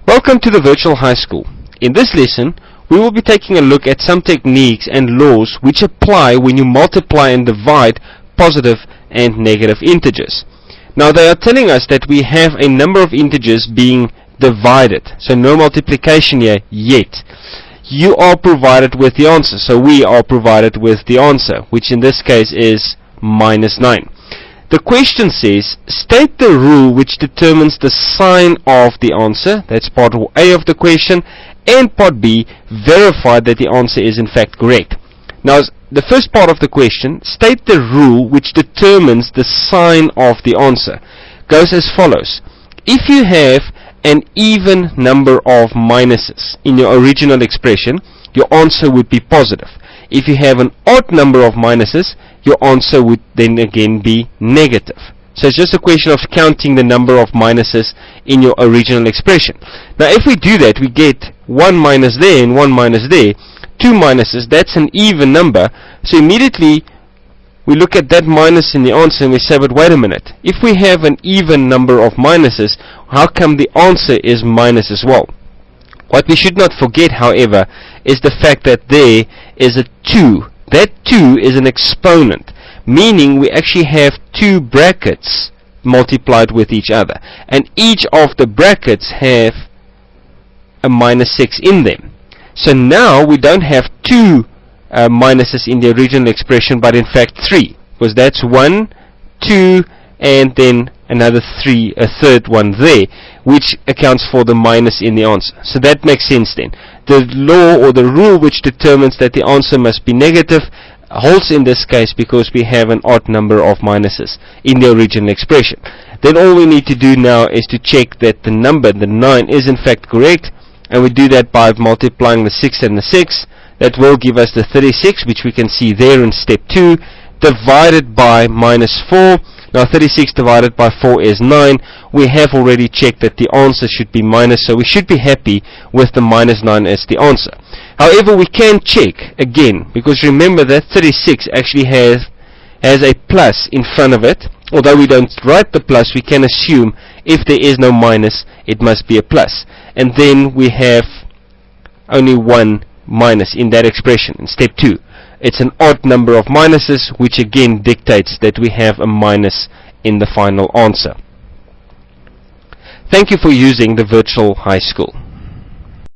Welcome to the Virtual High School. In this lesson, we will be taking a look at some techniques and laws which apply when you multiply and divide positive and negative integers. Now they are telling us that we have a number of integers being divided, so no multiplication here yet. You are provided with the answer, so we are provided with the answer, which in this case is -9. The question says, state the rule which determines the sign of the answer. That's part A of the question. And part B, verify that the answer is in fact correct. Now, the first part of the question, state the rule which determines the sign of the answer, goes as follows. If you have an even number of minuses in your original expression, your answer would be positive. If you have an odd number of minuses, your answer would then again be negative. So it's just a question of counting the number of minuses in your original expression. Now if we do that, we get 1 minus there and 1 minus there, 2 minuses, that's an even number. So immediately we look at that minus in the answer and we say, but wait a minute, if we have an even number of minuses, how come the answer is minus as well? What we should not forget, however, is the fact that there is a 2. That 2 is an exponent, meaning we actually have two brackets multiplied with each other. And each of the brackets have a -6 in them. So now we don't have two minuses in the original expression, but in fact 3. Because that's 1, 2, and then another 3, a third one there, which accounts for the minus in the answer. So that makes sense then. The law or the rule which determines that the answer must be negative holds in this case because we have an odd number of minuses in the original expression. Then all we need to do now is to check that the number, the 9, is in fact correct, and we do that by multiplying the 6 and the 6. That will give us the 36, which we can see there in step 2, divided by -4. Now 36 divided by 4 is 9. We have already checked that the answer should be minus, so we should be happy with the -9 as the answer. However, we can check again, because remember that 36 actually has a plus in front of it. Although we don't write the plus, we can assume if there is no minus, it must be a plus. And then we have only one minus in that expression in step 2. It's an odd number of minuses, which again dictates that we have a minus in the final answer. Thank you for using the Virtual High School.